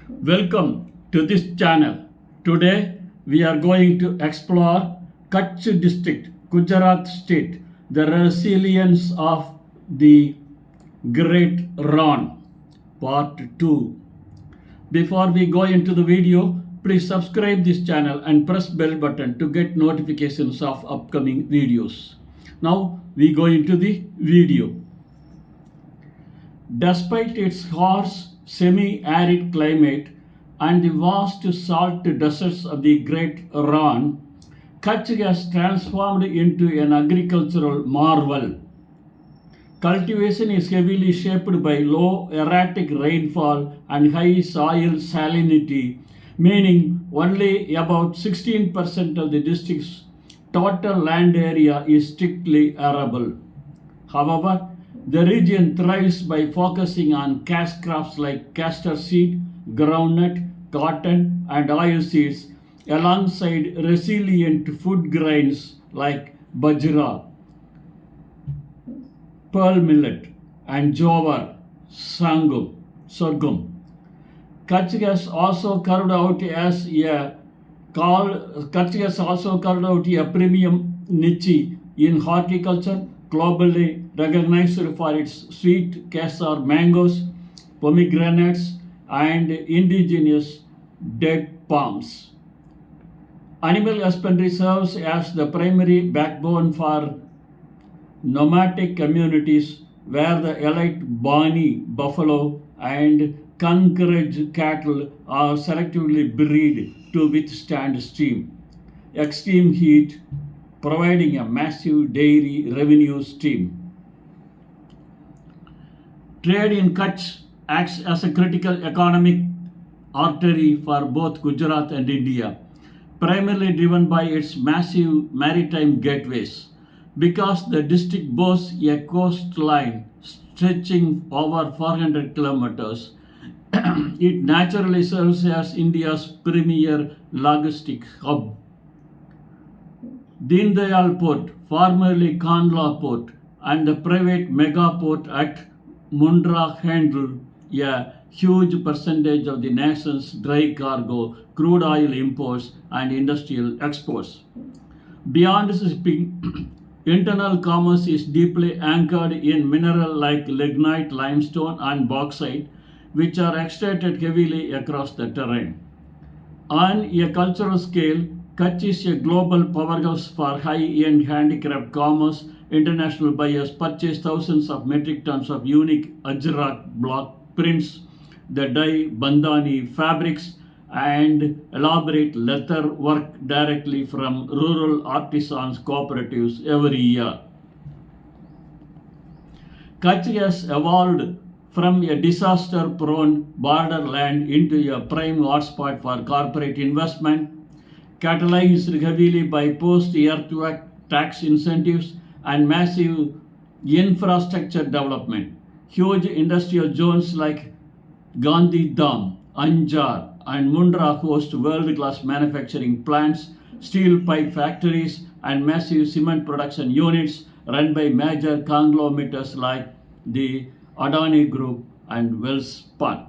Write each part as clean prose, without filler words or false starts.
Welcome to this channel. Today we are going to explore Kutch District, Gujarat State, the resilience of the Great Rann, Part 2. Before we go into the video, please subscribe this channel and press bell button to get notifications of upcoming videos. Now we go into the video. Despite its harsh, semi-arid climate and the vast salt deserts of the Great Rann, Kutch has transformed into an agricultural marvel. Cultivation is heavily shaped by low erratic rainfall and high soil salinity, meaning only about 16% of the district's total land area is strictly arable. However, the region thrives by focusing on cash crops like castor seed, groundnut, cotton, and oilseeds, alongside resilient food grains like bajra, pearl millet, and jowar, sorghum. Kutch has also carved out a premium niche in horticulture, globally recognized for its sweet Kesar mangoes, pomegranates, and indigenous date palms. Animal husbandry serves as the primary backbone for nomadic communities where the elite Bani buffalo and Kankaraj cattle are selectively bred to withstand extreme heat, providing a massive dairy revenue stream. Trade in Kutch acts as a critical economic artery for both Gujarat and India, primarily driven by its massive maritime gateways. Because the district boasts a coastline stretching over 400 kilometers, it naturally serves as India's premier logistic hub. Deen Dayal Port, formerly Kandla Port, and the private mega port at Mundra handle a huge percentage of the nation's dry cargo, crude oil imports, and industrial exports. Beyond shipping, internal commerce is deeply anchored in minerals like lignite, limestone, and bauxite, which are extracted heavily across the terrain. On a cultural scale, Kutch is a global powerhouse for high-end handicraft commerce. International buyers purchase thousands of metric tons of unique Ajrak block prints, the dye bandhani fabrics, and elaborate leather work directly from rural artisans cooperatives every year. Kutch has evolved from a disaster-prone borderland into a prime hotspot for corporate investment, catalyzed heavily by post-earthquake tax incentives and massive infrastructure development. Huge industrial zones like Gandhi Dham, Anjar, and Mundra host world-class manufacturing plants, steel pipe factories, and massive cement production units run by major conglomerates like the Adani Group and Welspun.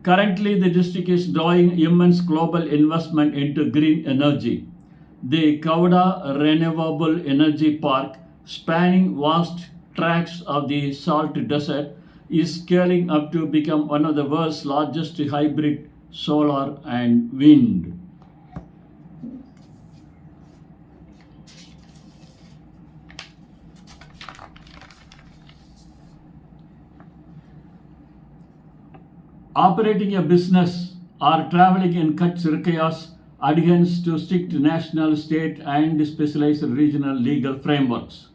Currently, the district is drawing immense global investment into green energy. The Kavda Renewable Energy Park, spanning vast tracts of the salt desert, is scaling up to become one of the world's largest hybrid solar and wind. Operating a business or traveling in Kutch requires adherence to strict national, state, and specialized regional legal frameworks.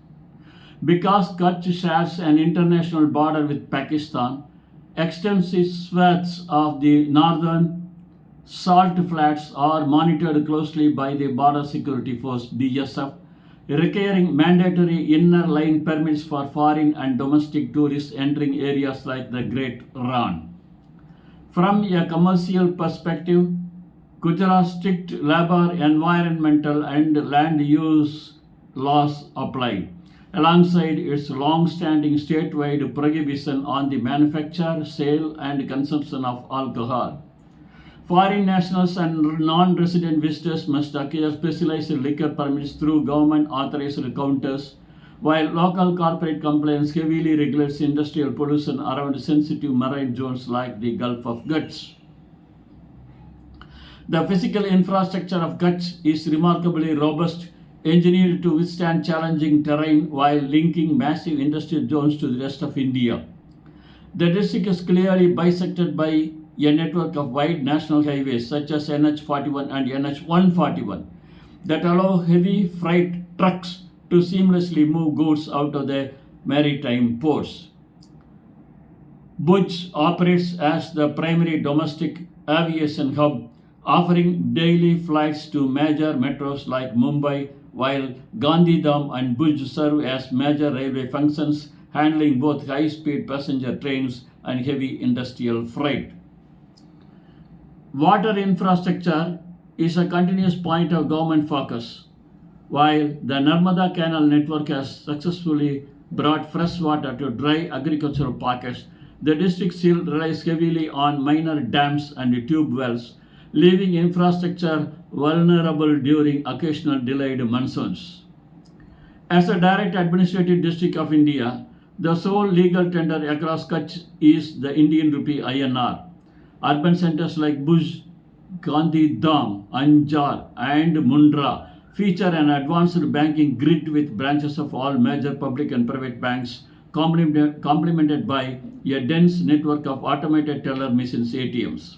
Because Kutch shares an international border with Pakistan, extensive swaths of the northern salt flats are monitored closely by the Border Security Force (BSF), requiring mandatory inner line permits for foreign and domestic tourists entering areas like the Great Rann. From a commercial perspective, Gujarat's strict labor, environmental, and land use laws apply, alongside its long-standing statewide prohibition on the manufacture, sale, and consumption of alcohol. Foreign nationals and non-resident visitors must acquire specialized liquor permits through government-authorized counters, while local corporate compliance heavily regulates industrial pollution around sensitive marine zones like the Gulf of Kutch. The physical infrastructure of Kutch is remarkably robust, engineered to withstand challenging terrain while linking massive industrial zones to the rest of India. The district is clearly bisected by a network of wide national highways such as NH41 and NH141 that allow heavy freight trucks to seamlessly move goods out of the maritime ports. Bhuj operates as the primary domestic aviation hub, offering daily flights to major metros like Mumbai, while Gandhidham and Bhuj serve as major railway functions, handling both high-speed passenger trains and heavy industrial freight. Water infrastructure is a continuous point of government focus. While the Narmada Canal network has successfully brought fresh water to dry agricultural pockets, the district still relies heavily on minor dams and tube wells, leaving infrastructure vulnerable during occasional delayed monsoons. As a direct administrative district of India, the sole legal tender across Kutch is the Indian rupee INR. Urban centers like Bhuj, Gandhidham, Anjar, and Mundra feature an advanced banking grid with branches of all major public and private banks, complemented by a dense network of automated teller machines (ATMs).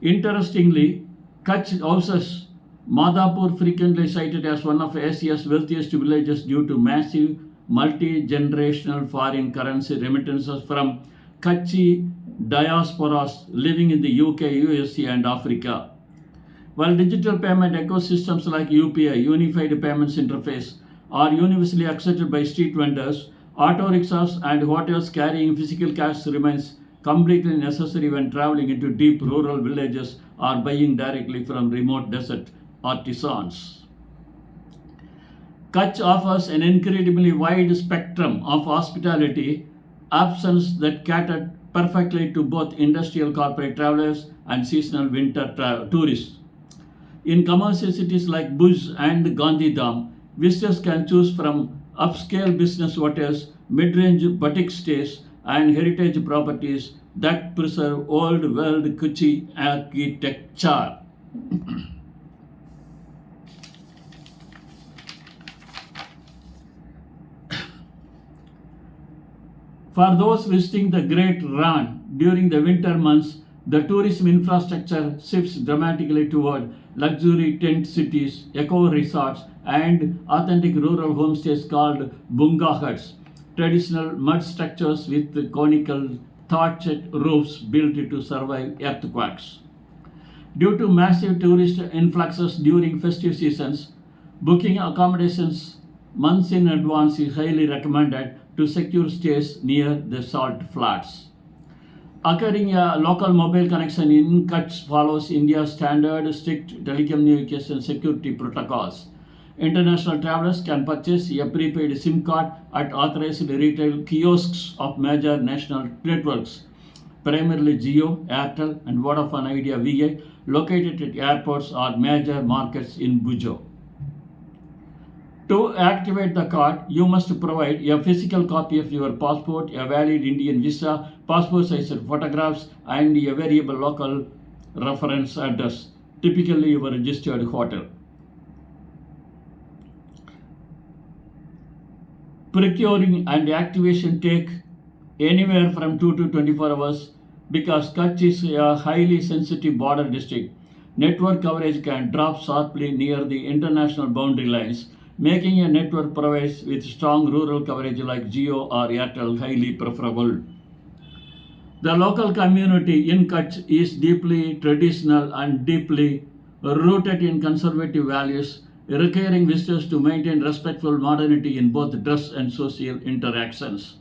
Interestingly, Kutch houses Madhapur, frequently cited as one of Asia's wealthiest villages due to massive multi-generational foreign currency remittances from Kutchi diasporas living in the UK, USA, and Africa. While digital payment ecosystems like UPI, Unified Payments Interface, are universally accepted by street vendors, auto rickshaws and hotels carrying physical cash remains completely necessary when traveling into deep rural villages or buying directly from remote desert artisans. Kutch offers an incredibly wide spectrum of hospitality options that cater perfectly to both industrial corporate travelers and seasonal winter tourists. In commercial cities like Bhuj and Gandhidham, visitors can choose from upscale business hotels, mid-range boutique stays, and heritage properties that preserve old world Kutchi architecture. For those visiting the Great Rann during the winter months, the tourism infrastructure shifts dramatically toward luxury tent cities, eco resorts, and authentic rural homestays called bunga huts, traditional mud structures with conical thatched roofs built to survive earthquakes. Due to massive tourist influxes during festive seasons, booking accommodations months in advance is highly recommended to secure stays near the salt flats. Acquiring a local mobile connection in Kutch follows India's standard strict telecommunication security protocols. International travelers can purchase a prepaid SIM card at authorized retail kiosks of major national networks, primarily Jio, Airtel, and Vodafone Idea VI, located at airports or major markets in Bhuj. To activate the card, you must provide a physical copy of your passport, a valid Indian visa, passport-sized photographs, and a variable local reference address, typically your registered hotel. Procuring and activation take anywhere from 2 to 24 hours because Kutch is a highly sensitive border district. Network coverage can drop sharply near the international boundary lines, making a network provides with strong rural coverage like Jio or Airtel highly preferable. The local community in Kutch is deeply traditional and deeply rooted in conservative values, requiring visitors to maintain respectful modernity in both dress and social interactions.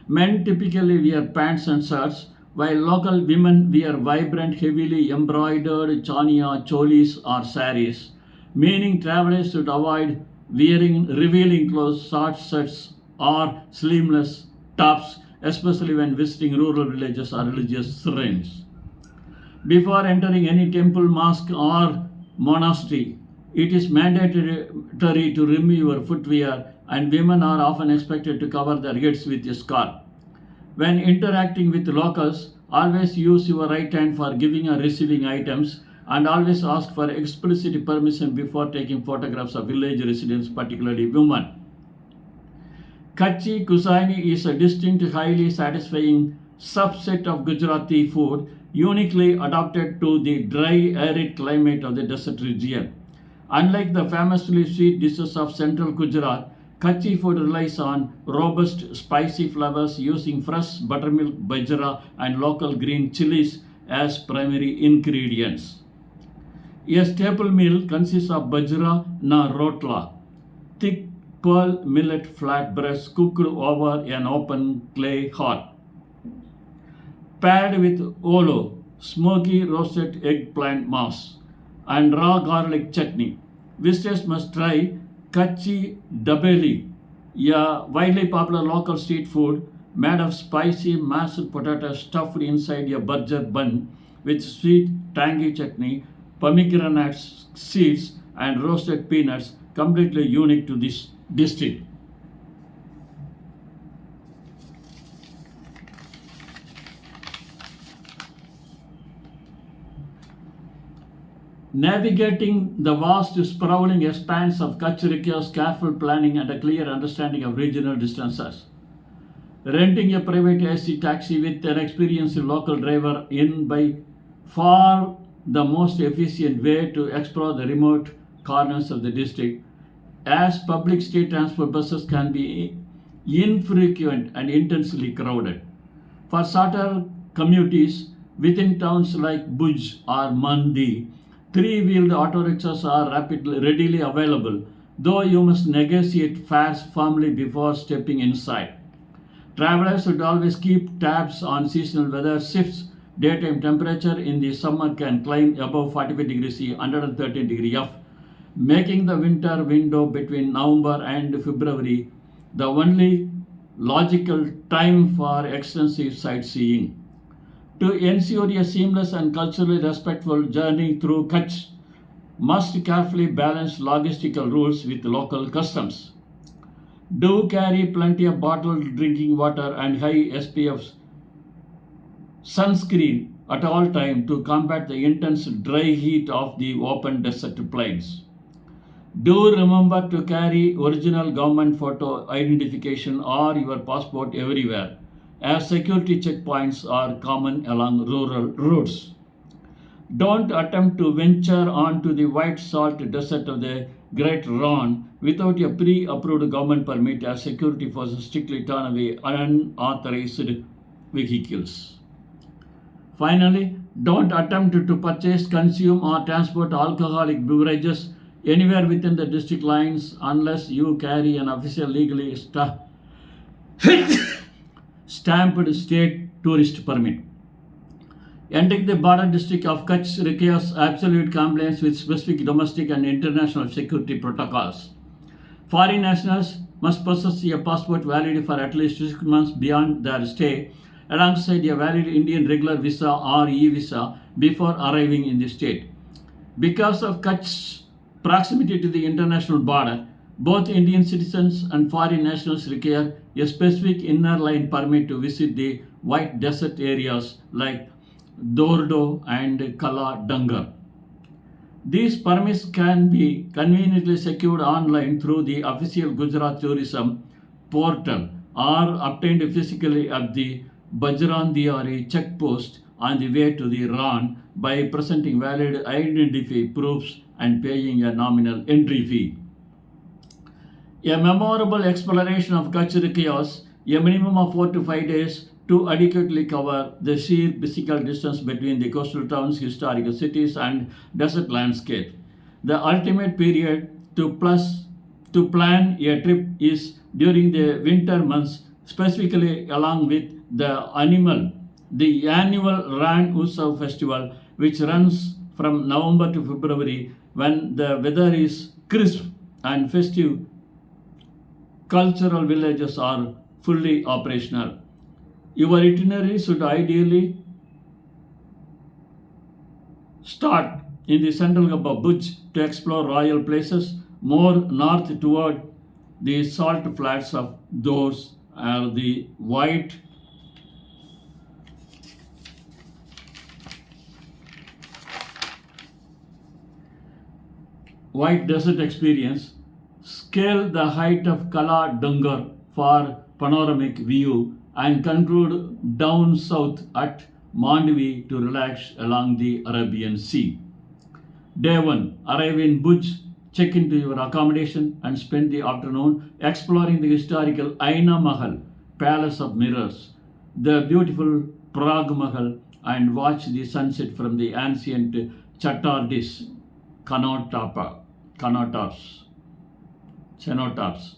Men typically wear pants and shirts, while local women wear vibrant, heavily embroidered chania cholis or saris, meaning travelers should avoid wearing revealing clothes, short shirts, or sleeveless tops, especially when visiting rural villages or religious shrines. Before entering any temple, mosque, or monastery, it is mandatory to remove your footwear, and women are often expected to cover their heads with a scarf. When interacting with locals, always use your right hand for giving or receiving items, and always ask for explicit permission before taking photographs of village residents, particularly women. Kutch cuisine is a distinct, highly satisfying subset of Gujarati food, uniquely adapted to the dry, arid climate of the desert region. Unlike the famously sweet dishes of central Gujarat, Kutch food relies on robust, spicy flavors using fresh buttermilk, bajra, and local green chilies as primary ingredients. A staple meal consists of bajra na rotla, thick pearl millet flatbreads cooked over an open clay hearth, paired with olo, smoky roasted eggplant mash, and raw garlic chutney. Visitors must try Kutch Dabeli, a widely popular local street food made of spicy mashed potatoes stuffed inside a burger bun with sweet, tangy chutney, pomegranate seeds, and roasted peanuts, completely unique to this district. Navigating the vast, sprawling expanse of Kutch requires careful planning and a clear understanding of regional distances. Renting a private AC taxi with an experienced local driver in by far the most efficient way to explore the remote corners of the district, as public state transport buses can be infrequent and intensely crowded. For shorter commutes within towns like Bhuj or Mandi, three-wheeled auto rickshaws are readily available, though you must negotiate fares firmly before stepping inside. Travelers should always keep tabs on seasonal weather shifts. Daytime temperature in the summer can climb above 45 degrees C, 113 degrees F, making the winter window between November and February the only logical time for extensive sightseeing. To ensure a seamless and culturally respectful journey through Kutch, must carefully balance logistical rules with local customs. Do carry plenty of bottled drinking water and high SPF sunscreen at all times to combat the intense dry heat of the open desert plains. Do remember to carry original government photo identification or your passport everywhere, as security checkpoints are common along rural routes. Don't attempt to venture onto the white salt desert of the Great Rann without a pre-approved government permit, as security forces strictly turn away unauthorized vehicles. Finally, don't attempt to purchase, consume, or transport alcoholic beverages anywhere within the district lines unless you carry an official legally stamped state tourist permit. Entering the border district of Kutch requires absolute compliance with specific domestic and international security protocols. Foreign nationals must possess a passport valid for at least 6 months beyond their stay, alongside a valid Indian regular visa or e-visa before arriving in the state. Because of Kutch's proximity to the international border, both Indian citizens and foreign nationals require a specific inner line permit to visit the white desert areas like Dordo and Kala Dangar. These permits can be conveniently secured online through the official Gujarat Tourism portal or obtained physically at the Bajrandiari checkpost on the way to the Rann by presenting valid identity proofs and paying a nominal entry fee. A memorable exploration of Kutch requires a minimum of 4 to 5 days to adequately cover the sheer physical distance between the coastal towns, historical cities, and desert landscape. The ultimate period to plan a trip is during the winter months, specifically along with the annual Rann Utsav festival, which runs from November to February, when the weather is crisp and festive cultural villages are fully operational. Your itinerary should ideally start in the central hub of Bhuj to explore royal places, more north toward the salt flats of those are the white desert experience. Scale the height of Kala Dungar for panoramic view and conclude down south at Mandvi to relax along the Arabian Sea. Day 1. Arrive in Bhuj, check into your accommodation and spend the afternoon exploring the historical Aina Mahal, Palace of Mirrors, the beautiful Prague Mahal, and watch the sunset from the ancient Chatardis, cenotaphs.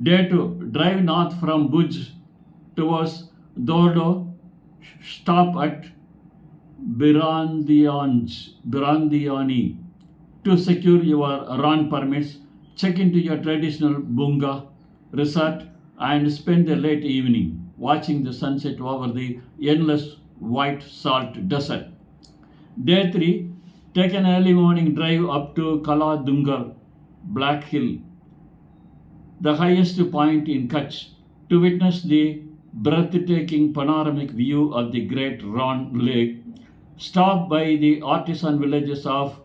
Day 2. Drive north from Bhuj towards Dordo, stop at Birandiani to secure your run permits, check into your traditional Bunga resort and spend the late evening watching the sunset over the endless white salt desert. Day 3. Take an early morning drive up to Kala Dungar, Black Hill, the highest point in Kutch, to witness the breathtaking panoramic view of the Great Rann Lake. Stop by the artisan villages of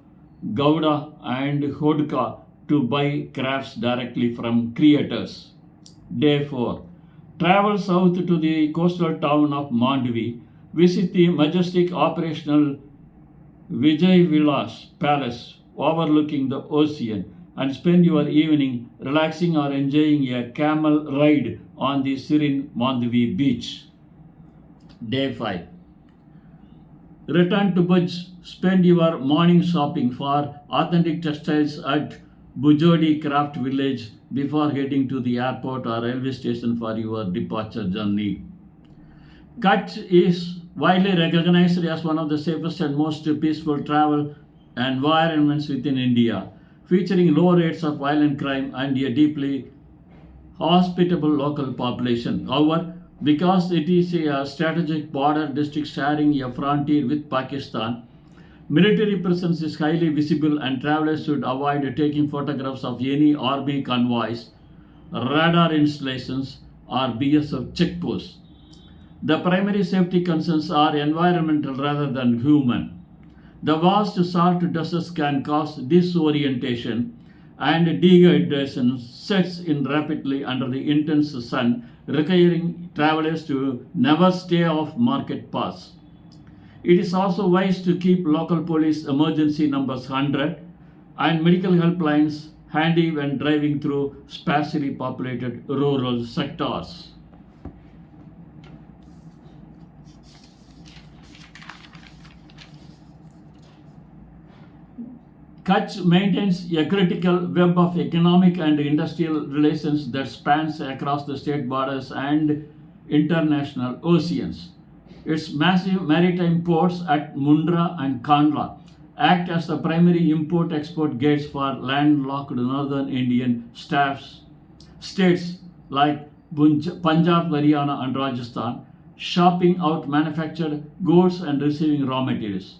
Gouda and Hodka to buy crafts directly from creators. Day 4. Travel south to the coastal town of Mandvi. Visit the majestic operational Vijay Vilas Palace overlooking the ocean and spend your evening relaxing or enjoying a camel ride on the serene Mandvi beach. Day 5. Return to Bhuj, spend your morning shopping for authentic textiles at Bujodi Craft Village before heading to the airport or railway station for your departure journey. Kutch is widely recognized as one of the safest and most peaceful travel environments within India, featuring low rates of violent crime and a deeply hospitable local population. However, because it is a strategic border district sharing a frontier with Pakistan, military presence is highly visible and travelers should avoid taking photographs of any army convoys, radar installations, or BSF checkposts. The primary safety concerns are environmental rather than human. The vast salt deserts can cause disorientation and dehydration sets in rapidly under the intense sun, requiring travelers to never stay off market paths. It is also wise to keep local police emergency numbers 100 and medical helplines handy when driving through sparsely populated rural sectors. Kutch maintains a critical web of economic and industrial relations that spans across the state borders and international oceans. Its massive maritime ports at Mundra and Kandla act as the primary import-export gates for landlocked northern Indian states like Punjab, Haryana, and Rajasthan, shopping out manufactured goods and receiving raw materials.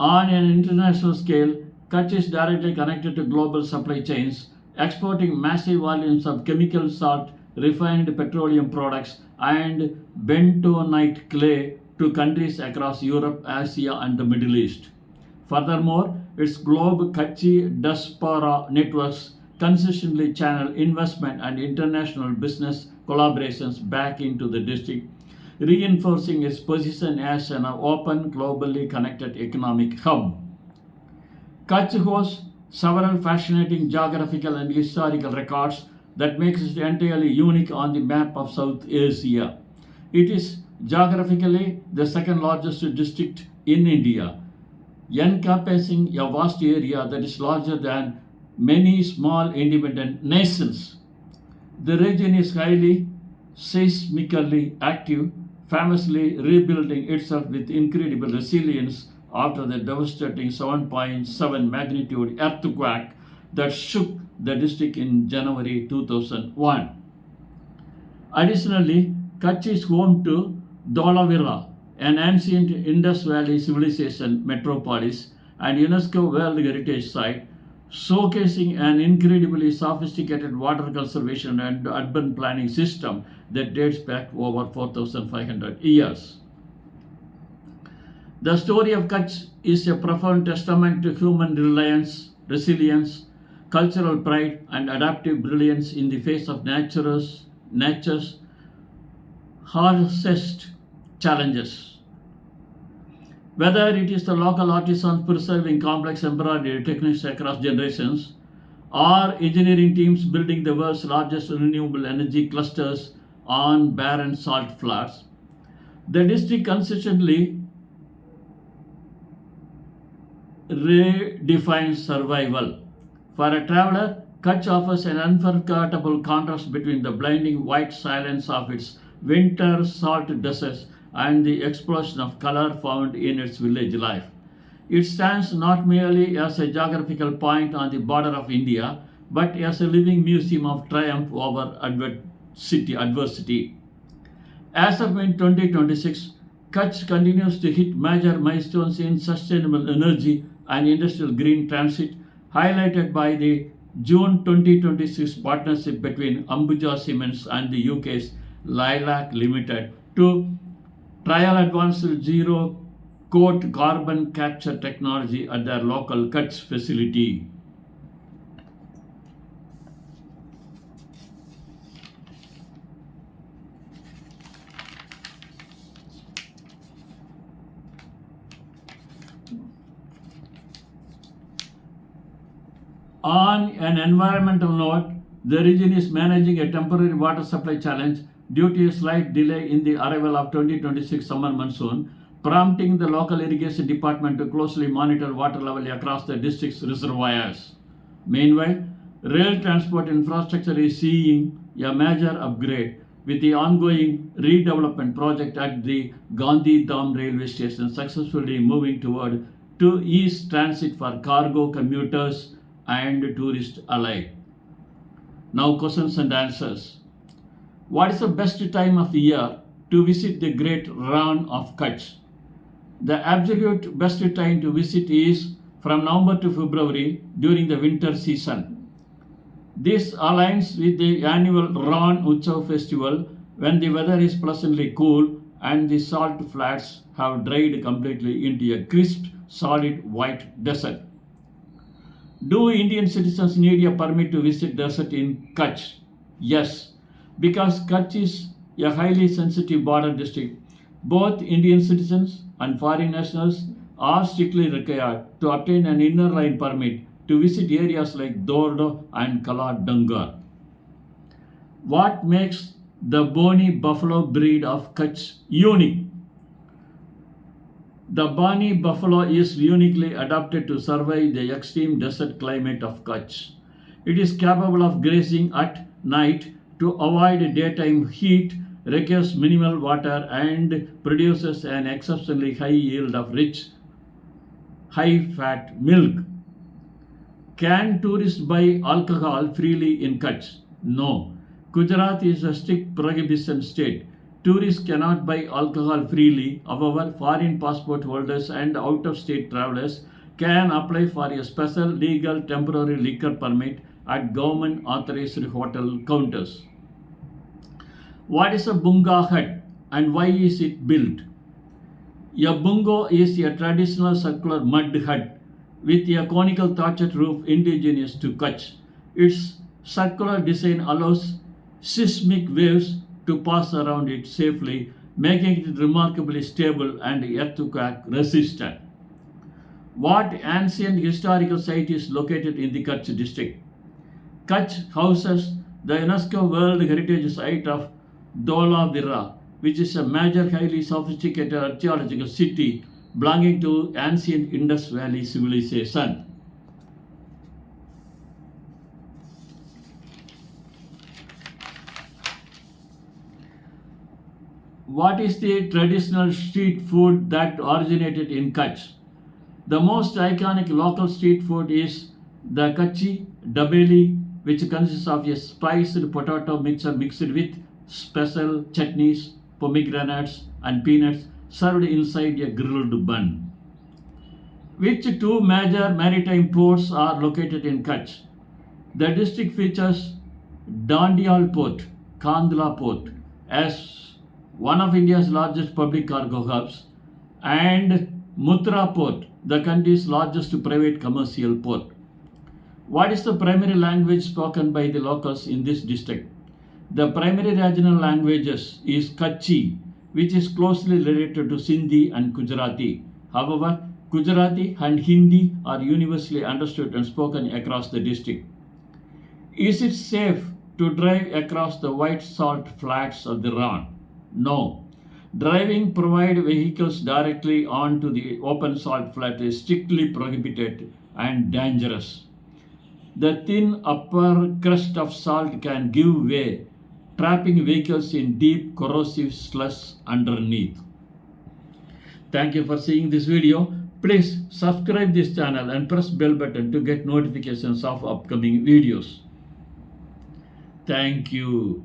On an international scale, Kutch is directly connected to global supply chains, exporting massive volumes of chemical salt, refined petroleum products, and bentonite clay to countries across Europe, Asia, and the Middle East. Furthermore, its global Kutchi diaspora networks consistently channel investment and international business collaborations back into the district, reinforcing its position as an open, globally connected economic hub. Kutch hosts several fascinating geographical and historical records that makes it entirely unique on the map of South Asia. It is geographically the second largest district in India, encompassing a vast area that is larger than many small independent nations. The region is highly seismically active, famously rebuilding itself with incredible resilience after the devastating 7.7 magnitude earthquake that shook the district in January 2001. Additionally, Kutch is home to Dholavira, an ancient Indus Valley civilization metropolis and UNESCO World Heritage Site, showcasing an incredibly sophisticated water conservation and urban planning system that dates back over 4,500 years. The story of Kutch is a profound testament to human reliance, resilience, cultural pride, and adaptive brilliance in the face of nature's harshest challenges. Whether it is the local artisans preserving complex embroidery techniques across generations, or engineering teams building the world's largest renewable energy clusters on barren salt flats, the district consistently redefines survival. For a traveler, Kutch offers an unforgettable contrast between the blinding white silence of its winter salt deserts and the explosion of color found in its village life. It stands not merely as a geographical point on the border of India, but as a living museum of triumph over adversity. As of in 2026, Kutch continues to hit major milestones in sustainable energy and industrial green transit, highlighted by the June 2026 partnership between Ambuja Cements and the UK's Lilac Limited to trial advanced zero coat carbon capture technology at their local Kutch facility. On an environmental note, the region is managing a temporary water supply challenge due to a slight delay in the arrival of 2026 summer monsoon, prompting the local irrigation department to closely monitor water level across the district's reservoirs. Meanwhile, rail transport infrastructure is seeing a major upgrade with the ongoing redevelopment project at the Gandhi Dham railway station successfully moving toward to ease transit for cargo commuters and tourists alike. Now, questions and answers. What is the best time of year to visit the Great Rann of Kutch? The absolute best time to visit is from November to February during the winter season. This aligns with the annual Rann Utsav festival when the weather is pleasantly cool and the salt flats have dried completely into a crisp, solid white desert. Do Indian citizens need a permit to visit desert in Kutch? Yes, because Kutch is a highly sensitive border district. Both Indian citizens and foreign nationals are strictly required to obtain an inner line permit to visit areas like Dordo and Kala Dangar. What makes the bony buffalo breed of Kutch unique? The Bani buffalo is uniquely adapted to survive the extreme desert climate of Kutch. It is capable of grazing at night to avoid daytime heat, requires minimal water, and produces an exceptionally high yield of rich, high-fat milk. Can tourists buy alcohol freely in Kutch? No. Gujarat is a strict prohibition state. Tourists cannot buy alcohol freely. However, foreign passport holders and out-of-state travelers can apply for a special legal temporary liquor permit at government-authorized hotel counters. What is a bunga hut and why is it built? A bungo is a traditional circular mud hut with a conical thatched roof indigenous to Kutch. Its circular design allows seismic waves to pass around it safely, making it remarkably stable and earthquake resistant. What ancient historical site is located in the Kutch district? Kutch houses the UNESCO World Heritage Site of Dholavira, which is a major highly sophisticated archaeological city belonging to ancient Indus Valley civilization. What is the traditional street food that originated in Kutch? The most iconic local street food is the Kutchi Dabeli which consists of a spiced potato mixture mixed with special chutneys, pomegranates, and peanuts served inside a grilled bun. Which two major maritime ports are located in Kutch? The district features Dandial Port, Kandla Port, as one of India's largest public cargo hubs, and Muttra Port, the country's largest private commercial port. What is the primary language spoken by the locals in this district? The primary regional languages is Kutchi, which is closely related to Sindhi and Gujarati. However, Gujarati and Hindi are universally understood and spoken across the district. Is it safe to drive across the white salt flats of the Rann? No. Driving provide vehicles directly onto the open salt flat is strictly prohibited and dangerous. The thin upper crust of salt can give way, trapping vehicles in deep corrosive slush underneath. Thank you for seeing this video. Please subscribe this channel and press bell button to get notifications of upcoming videos. Thank you.